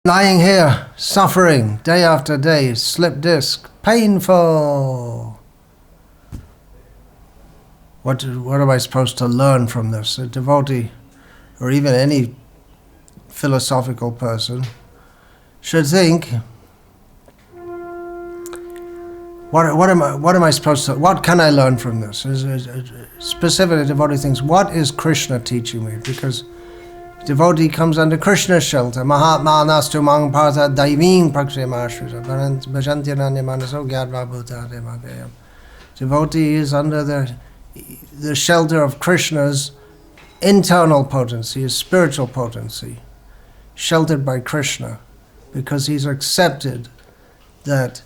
Lying here, suffering, day after day, slip disc, painful. What am I supposed to learn from this? A devotee, or even any philosophical person, should think, what am I supposed to, what can I learn from this? Specifically, devotee thinks, what is Krishna teaching me? Because devotee comes under Krishna's shelter. Mahatma nastu mang partha daiving prakshimashrita bhajantiranya manaso gyadva bhutade magayam. Devotee is under the shelter of Krishna's internal potency, his spiritual potency, sheltered by Krishna, because he's accepted that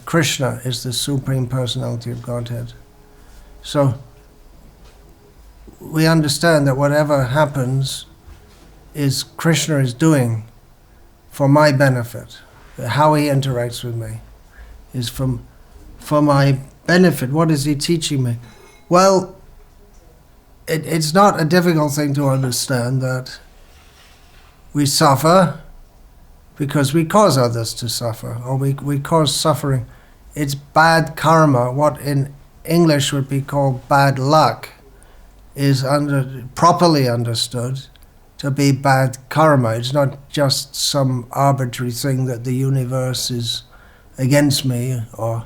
Krishna is the Supreme Personality of Godhead. So we understand that whatever happens is Krishna is doing for my benefit. How he interacts with me is for my benefit. What is he teaching me? Well, it's not a difficult thing to understand that we suffer because we cause others to suffer, or we cause suffering. It's bad karma. What in English would be called bad luck is properly understood to be bad karma. It's not just some arbitrary thing that the universe is against me, or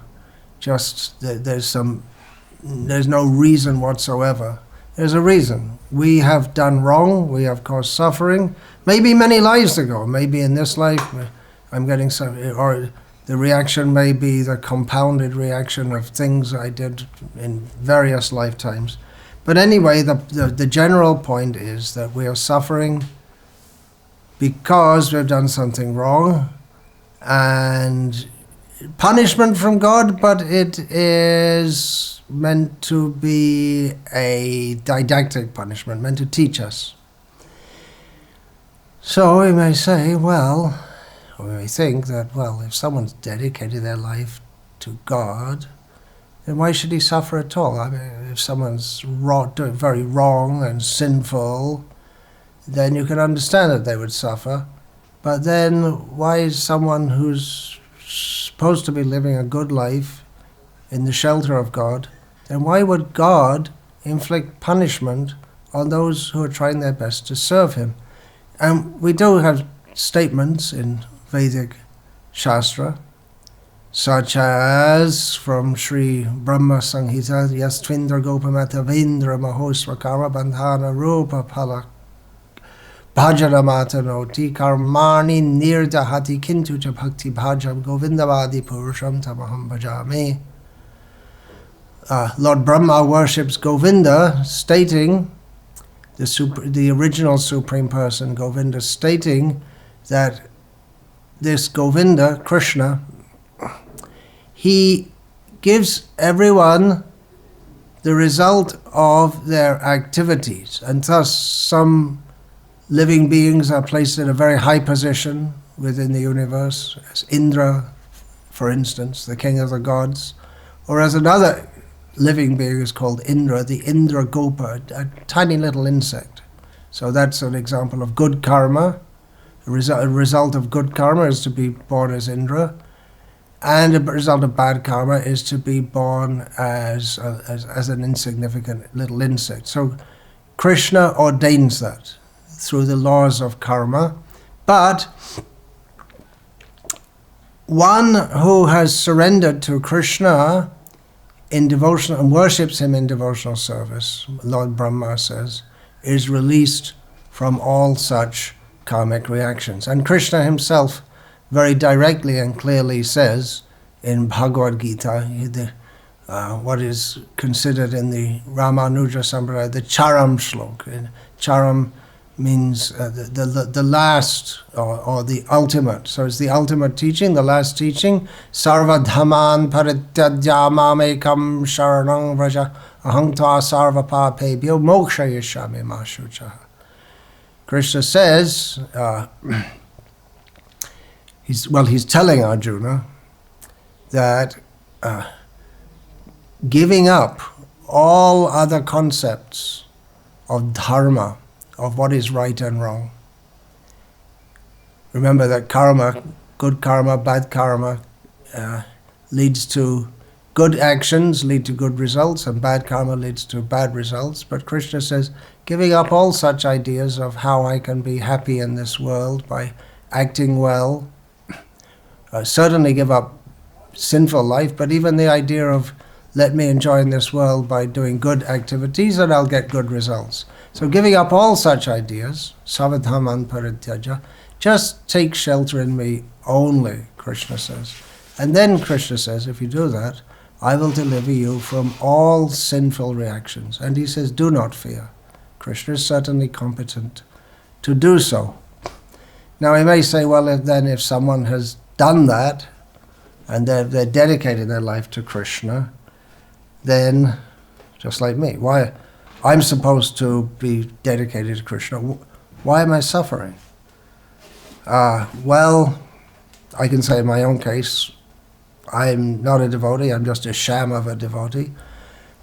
just there's no reason whatsoever. There's a reason. We have done wrong, we have caused suffering, maybe many lives ago, maybe in this life I'm getting some, or the reaction may be the compounded reaction of things I did in various lifetimes. But anyway, the general point is that we are suffering because we've done something wrong, and punishment from God, but it is meant to be a didactic punishment, meant to teach us. So we may say, or we may think that, if someone's dedicated their life to God, then why should he suffer at all? I mean, if someone's doing very wrong and sinful, then you can understand that they would suffer. But then why is someone who's supposed to be living a good life in the shelter of God, then why would God inflict punishment on those who are trying their best to serve him? And we do have statements in Vedic Shastra, such as from Sri Brahma Samhita, Yastvindra Gopamata Vindra Mahoswakara Bandhana Rupa Pala Bhajana Noti Karmani Nirdahati Kintu Cha Bhakti Bhajam Govindavadi Purusham Tamaham Bhajami. Lord Brahma worships Govinda, stating, the original Supreme Person, Govinda, stating that this Govinda, Krishna, he gives everyone the result of their activities, and thus some living beings are placed in a very high position within the universe, as Indra, for instance, the king of the gods, or as another living being is called Indra, the Indra Gopa, a tiny little insect. So that's an example of good karma. A result of good karma is to be born as Indra, and a result of bad karma is to be born as an insignificant little insect. So Krishna ordains that through the laws of karma. But one who has surrendered to Krishna in devotion and worships him in devotional service, Lord Brahma says, is released from all such karmic reactions. And Krishna himself very directly and clearly says in Bhagavad Gita, what is considered in the Ramanuja Sampradaya, the Charam Shlok. Charam means the last or the ultimate. So it's the ultimate teaching, the last teaching. Sarva dhamman parityajya mamekam sharanam vraja aham tva sarva papebhyo moksha yashami ma shuchaha. Krishna says, he's telling Arjuna that giving up all other concepts of dharma, of what is right and wrong, remember that karma, good karma, bad karma, leads to good actions, lead to good results, and bad karma leads to bad results. But Krishna says, giving up all such ideas of how I can be happy in this world by acting well, certainly give up sinful life, but even the idea of let me enjoy in this world by doing good activities and I'll get good results. So giving up all such ideas, savadhaman parityaja, just take shelter in me only, Krishna says. And then Krishna says, if you do that, I will deliver you from all sinful reactions. And he says, do not fear. Krishna is certainly competent to do so. Now he may say, well, if someone has done that, and they're dedicated their life to Krishna, then, just like me, why I'm supposed to be dedicated to Krishna, why am I suffering? Well, I can say in my own case, I'm not a devotee, I'm just a sham of a devotee.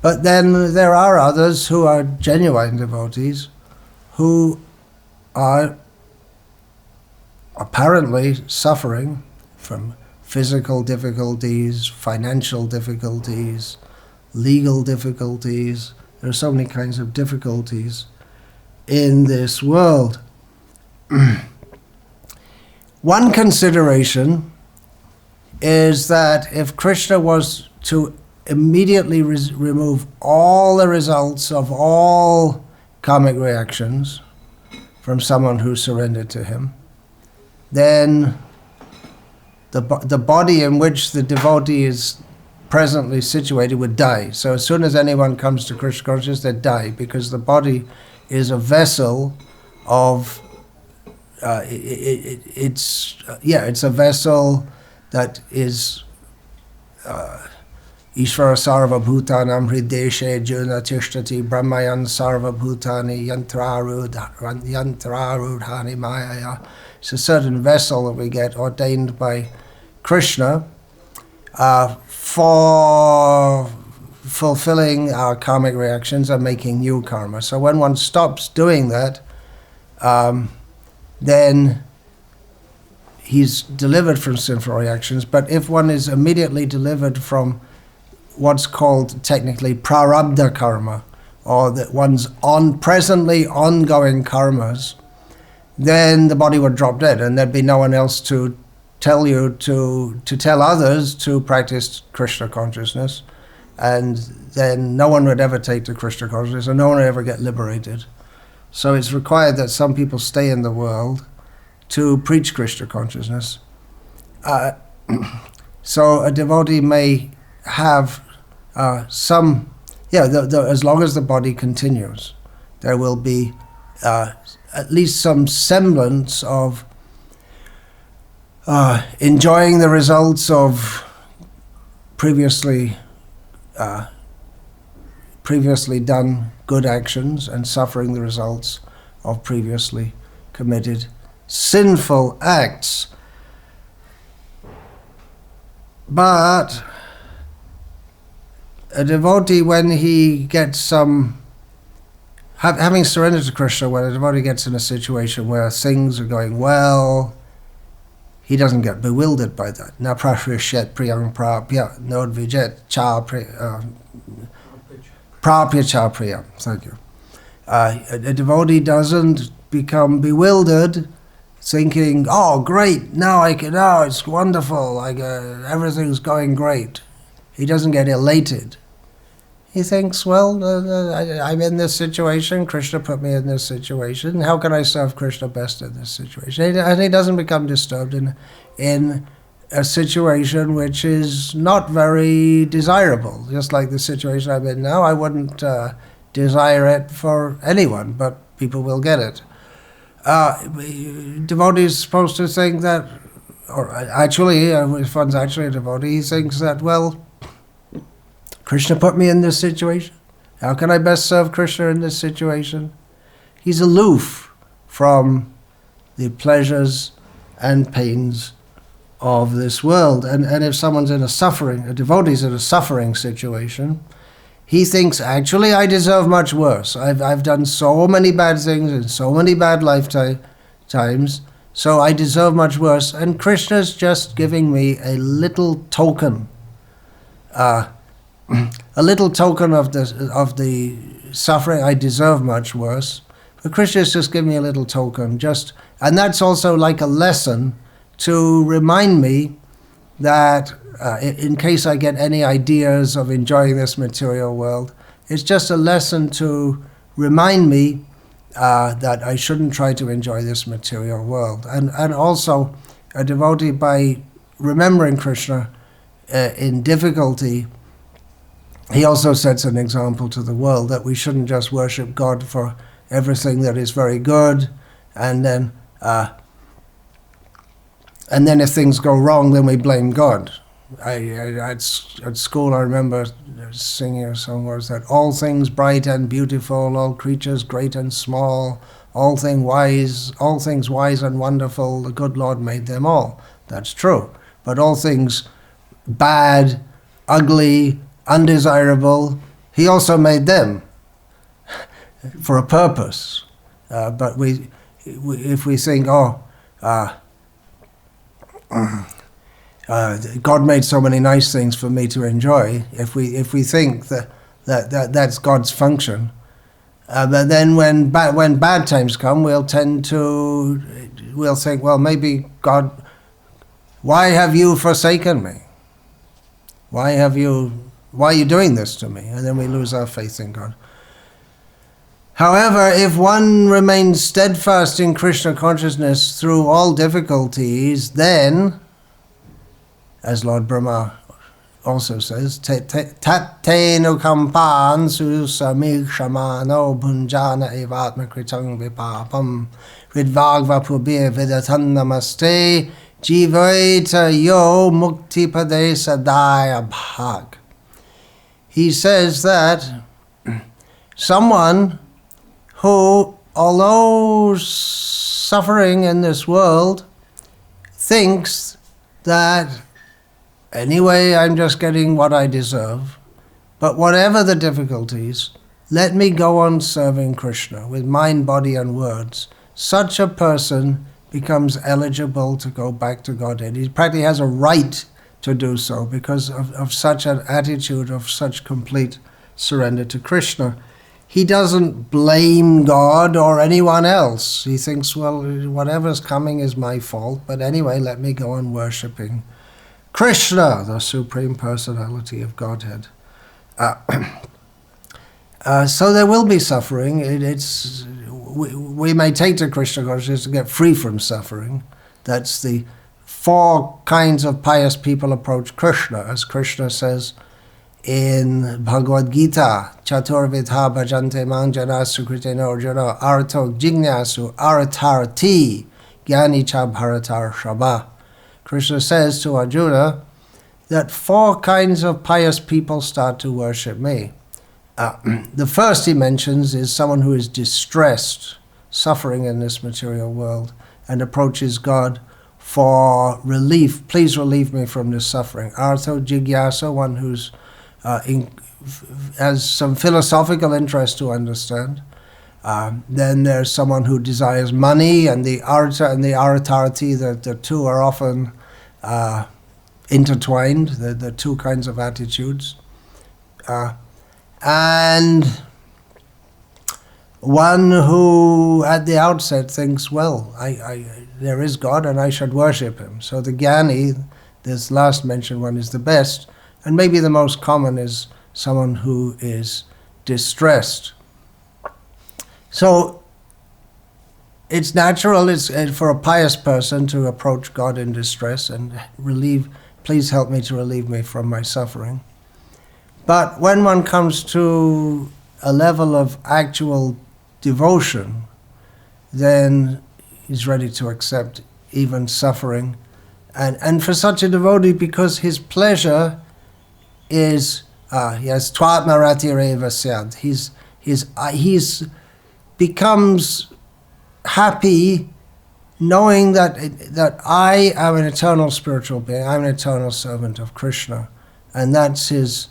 But then there are others who are genuine devotees who are apparently suffering from physical difficulties, financial difficulties, legal difficulties. There are so many kinds of difficulties in this world. One consideration is that if Krishna was to immediately remove all the results of all karmic reactions from someone who surrendered to him, then the body in which the devotee is presently situated would die. So as soon as anyone comes to Krishna consciousness, they die, because the body is a vessel of it's a vessel that is Ishvara sarva bhutanam hrideshe juna tishtati brahmayan sarva bhutani yantrarudhani mayaya. It's a certain vessel that we get ordained by Krishna for fulfilling our karmic reactions and making new karma. So when one stops doing that, then he's delivered from sinful reactions. But if one is immediately delivered from what's called technically prarabdha karma, or that one's presently ongoing karmas, then the body would drop dead, and there'd be no one else to tell you to tell others to practice Krishna consciousness, and then no one would ever take to Krishna consciousness, and no one would ever get liberated. So it's required that some people stay in the world to preach Krishna consciousness. So a devotee may have as long as the body continues, there will be at least some semblance of enjoying the results of previously done good actions and suffering the results of previously committed sinful acts. But a devotee, when he gets having surrendered to Krishna, when a devotee gets in a situation where things are going well, he doesn't get bewildered by that. Na prashriyat priyam prapya nodvijet cha prapya cha priyam. Thank you. A devotee doesn't become bewildered, thinking, "Oh, great! Now it's wonderful. Everything's going great." He doesn't get elated. He thinks, "Well, I'm in this situation. Krishna put me in this situation. How can I serve Krishna best in this situation?" And he doesn't become disturbed in a situation which is not very desirable. Just like the situation I'm in now, I wouldn't desire it for anyone, but people will get it. Devotee is supposed to think that, or actually, if one's actually a devotee, he thinks that, well, Krishna put me in this situation. How can I best serve Krishna in this situation? He's aloof from the pleasures and pains of this world. And if someone's in a devotee's in a suffering situation, he thinks, actually, I deserve much worse. I've done so many bad things in so many bad lifetimes So I deserve much worse. And Krishna's just giving me a little token, a little token of the suffering. I deserve much worse. But Krishna's just giving me a little token. And that's also like a lesson to remind me that in case I get any ideas of enjoying this material world, it's just a lesson to remind me that I shouldn't try to enjoy this material world. And also, a devotee, by remembering Krishna in difficulty, he also sets an example to the world that we shouldn't just worship God for everything that is very good, and then if things go wrong, then we blame God. At school, I remember singing a song where it said, all things bright and beautiful, all creatures great and small, all things wise and wonderful, the good Lord made them all. That's true. But all things bad, ugly, undesirable, He also made them for a purpose. But if we think, God made so many nice things for me to enjoy, if we think that's God's function, but then when bad times come, we'll think, well, maybe God, why have you forsaken me? Why are you doing this to me? And then we lose our faith in God. However, if one remains steadfast in Krishna consciousness through all difficulties, then, as Lord Brahma also says, tattenu kampan susamikshmano bhunjana evatma kritang vipapam vidvagva pubir vidatan namaste jivaita yo mukti pade sadaya bhag. He says that someone who, although suffering in this world, thinks that anyway, I'm just getting what I deserve, but whatever the difficulties, let me go on serving Krishna with mind, body, and words. Such a person becomes eligible to go back to Godhead. He practically has a right to do so because of such an attitude of such complete surrender to Krishna. He doesn't blame God or anyone else. He thinks, well, whatever's coming is my fault, but anyway, let me go on worshipping Krishna, the Supreme Personality of Godhead. So there will be suffering. We may take to Krishna consciousness to get free from suffering. That's the 4 kinds of pious people approach Krishna, as Krishna says in Bhagavad Gita, Chaturvidha bhajante mang jana sukritena arjuna arto jignasu aratarti gyani cha bharatar shaba. Krishna says to Arjuna that 4 kinds of pious people start to worship me. The first he mentions is someone who is distressed, suffering in this material world, and approaches God for relief. Please relieve me from this suffering. Artho jigyasa, one who's has some philosophical interest to understand. Then there's someone who desires money, and the artha and the aratarati, the two are often intertwined, the 2 kinds of attitudes. And one who at the outset thinks, well, there is God and I should worship Him. So the Jnani, this last mentioned one, is the best, and maybe the most common is someone who is distressed. So it's natural for a pious person to approach God in distress and please help me to relieve me from my suffering. But when one comes to a level of actual devotion, then he's ready to accept even suffering. And for such a devotee, because his pleasure is, yes, twatmarati syad. He's becomes happy knowing that I am an eternal spiritual being, I'm an eternal servant of Krishna. And that's his,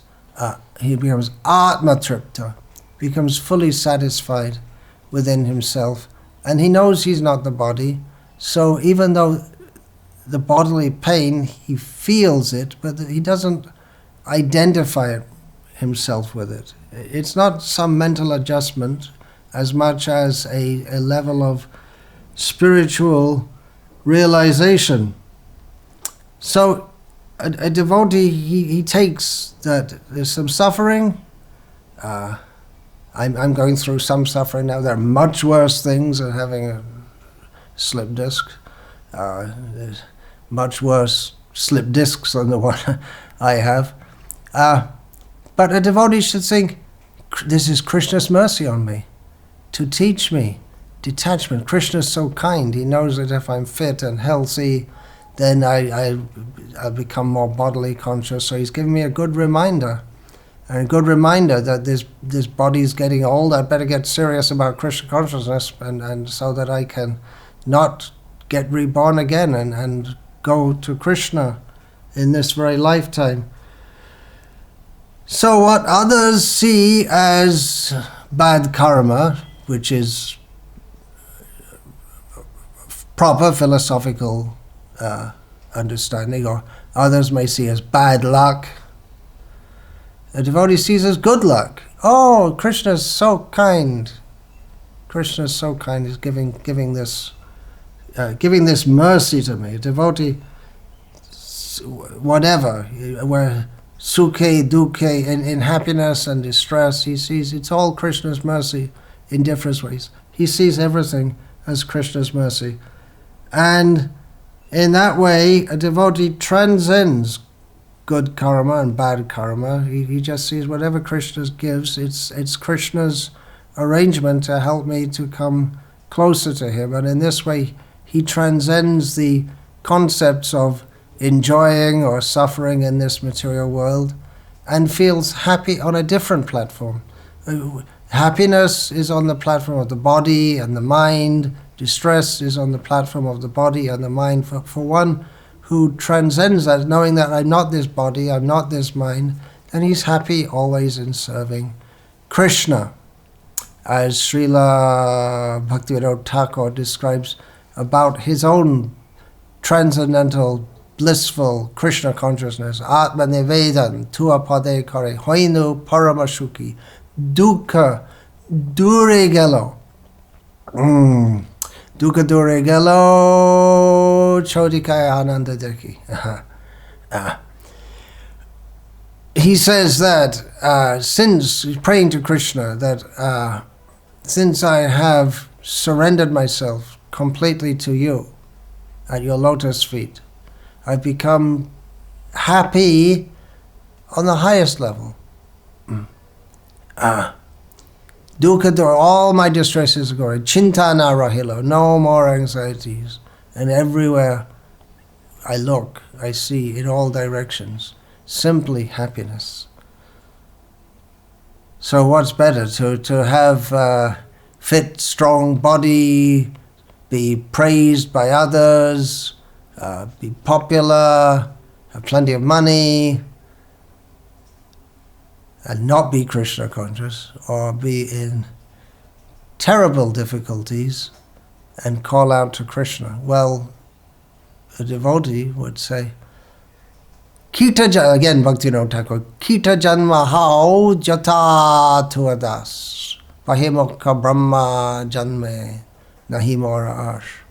he becomes atmatripta, becomes fully satisfied within himself. And he knows he's not the body, So even though the bodily pain, he feels it, but he doesn't identify himself with it. It's not some mental adjustment as much as a level of spiritual realization. So a devotee, he takes that there's some suffering. I'm going through some suffering now. There are much worse things than having a slip disc. There's much worse slip discs than the one I have. But a devotee should think, this is Krishna's mercy on me, to teach me detachment. Krishna's so kind. He knows that if I'm fit and healthy, then I'll become more bodily conscious. So he's giving me a good reminder. And a good reminder that this body's getting old. I better get serious about Krishna consciousness, and so that I can not get reborn again and go to Krishna in this very lifetime. So what others see as bad karma, which is proper philosophical understanding, or others may see as bad luck, a devotee sees as good luck. Oh, Krishna is so kind. Krishna is so kind. He's giving this mercy to me. A devotee, whatever, where sukhe, dukkhe, in happiness and distress, he sees it's all Krishna's mercy in different ways. He sees everything as Krishna's mercy. And in that way, a devotee transcends good karma and bad karma. He just sees whatever Krishna gives, it's Krishna's arrangement to help me to come closer to him. And in this way, he transcends the concepts of enjoying or suffering in this material world and feels happy on a different platform. Happiness is on the platform of the body and the mind. Distress is on the platform of the body and the mind. For one who transcends that, knowing that I'm not this body, I'm not this mind, then he's happy always in serving Krishna. As Srila Bhakti Thakur describes about his own transcendental, blissful Krishna consciousness, Atma Nivedan, Tua Pade Kare, Hoinu Paramashuki, Dukkha Dure Gelo. Dukkha Dure Gelo, Chodikaya Ananda Deki. He says that since, praying to Krishna, that since I have surrendered myself completely to you at your lotus feet, I've become happy on the highest level. Dukkha, all my distresses are going. Chintana rahilo, no more anxieties. And everywhere I look, I see in all directions simply happiness. So what's better? To have fit, strong body, be praised by others, be popular, have plenty of money, and not be Krishna conscious, or be in terrible difficulties and call out to Krishna. Well, a devotee would say, Kita, again Bhakti Thakur, Kita janma hao jata tuadas, pahimokha brahma janme nahi mora ash.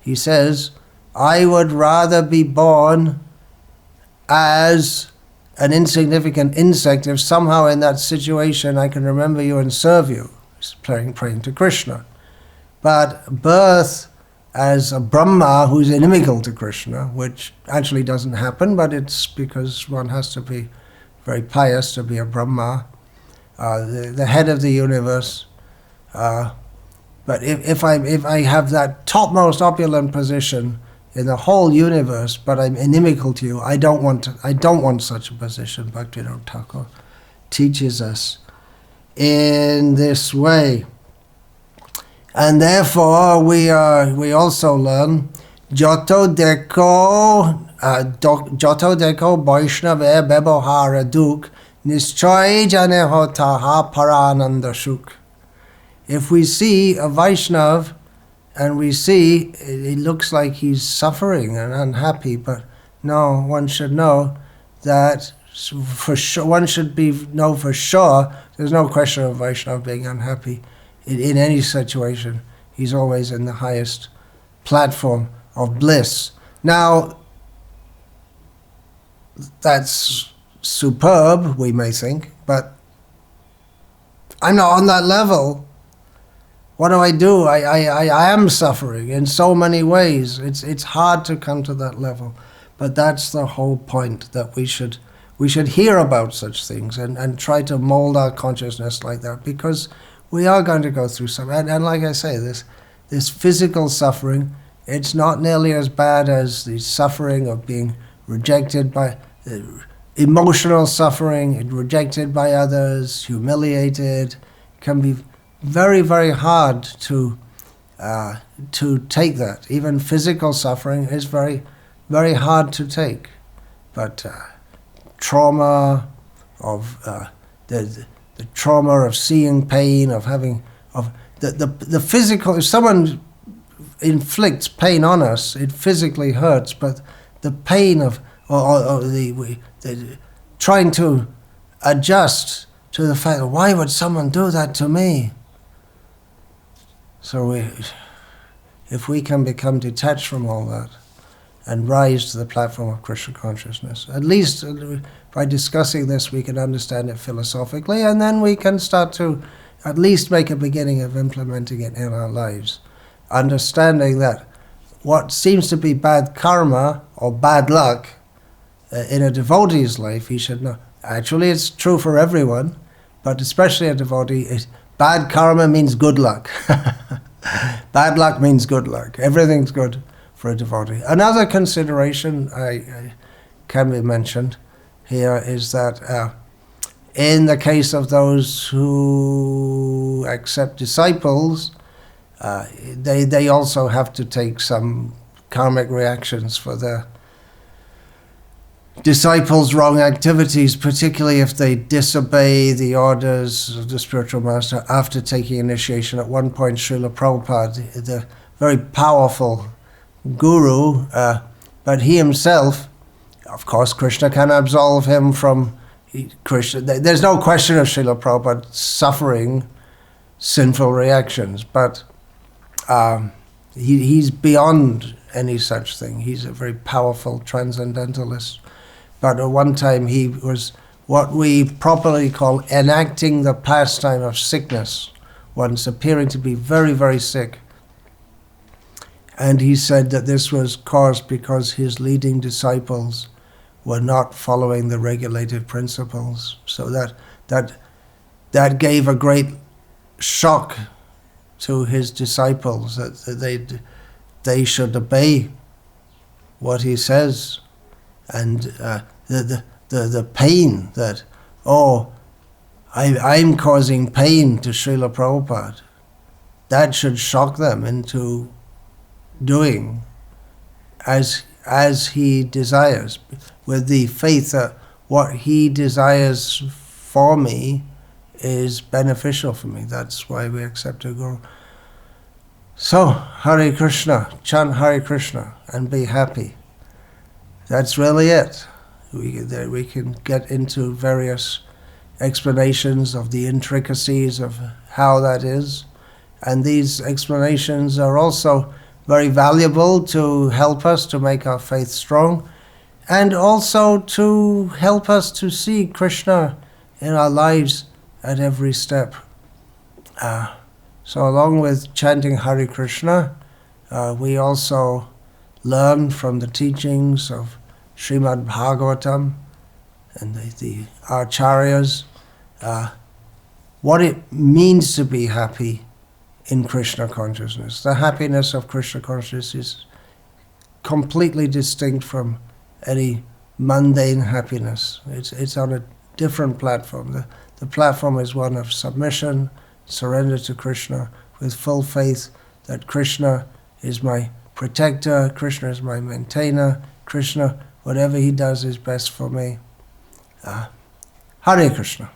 He says, I would rather be born as an insignificant insect if somehow in that situation I can remember you and serve you. He's praying to Krishna. But birth as a Brahma who's inimical to Krishna, which actually doesn't happen, but it's because one has to be very pious to be a Brahma, the head of the universe. But if I have that topmost opulent position in the whole universe, but I'm inimical to you, I don't want such a position. Bhakti Thakur teaches us in this way. And therefore we also learn Joto deko Vaishnava Bebohara Duk Nischay Jane Hotaha Parananda Shuk. If we see a Vaishnav and we see it looks like he's suffering and unhappy, but no, one should know that for sure, one should know for sure, there's no question of Vaishnava being unhappy in any situation. He's always in the highest platform of bliss. Now, that's superb, we may think, but I'm not on that level. What do? I am suffering in so many ways. It's hard to come to that level. But that's the whole point, that we should hear about such things and try to mold our consciousness like that, because we are going to go through some. And like I say, this physical suffering, it's not nearly as bad as the suffering of being rejected by emotional suffering, rejected by others, humiliated. It can be very, very hard to take that. Even physical suffering is very, very hard to take. But trauma of the trauma of seeing pain, of having the physical. If someone inflicts pain on us, it physically hurts. But the pain of the trying to adjust to the fact that why would someone do that to me? So if we can become detached from all that and rise to the platform of Krishna consciousness, at least by discussing this we can understand it philosophically, and then we can start to at least make a beginning of implementing it in our lives, understanding that what seems to be bad karma or bad luck in a devotee's life, he should know. Actually, it's true for everyone, but especially a devotee, bad karma means good luck. Bad luck means good luck. Everything's good for a devotee. Another consideration can be mentioned here is that in the case of those who accept disciples, they also have to take some karmic reactions for their disciples' wrong activities, particularly if they disobey the orders of the spiritual master after taking initiation. At one point, Srila Prabhupada, the very powerful guru, but he himself, of course, Krishna can absolve him from Krishna. There's no question of Srila Prabhupada suffering sinful reactions, but he's beyond any such thing. He's a very powerful transcendentalist. But at one time he was what we properly call enacting the pastime of sickness, once appearing to be very, very sick. And he said that this was caused because his leading disciples were not following the regulated principles. So that gave a great shock to his disciples, that they should obey what he says. And the pain that, I'm causing pain to Srila Prabhupada, that should shock them into doing as he desires, with the faith that what he desires for me is beneficial for me. That's why we accept a guru. So, Hare Krishna, chant Hare Krishna and be happy. That's really it. We can get into various explanations of the intricacies of how that is. And these explanations are also very valuable to help us to make our faith strong, and also to help us to see Krishna in our lives at every step. So along with chanting Hare Krishna, we also learn from the teachings of Srimad Bhagavatam and the Acharyas what it means to be happy in Krishna consciousness. The happiness of Krishna consciousness is completely distinct from any mundane happiness. It's on a different platform. The platform is one of submission, surrender to Krishna, with full faith that Krishna is my protector, Krishna is my maintainer, Krishna, whatever he does is best for me. Hare Krishna.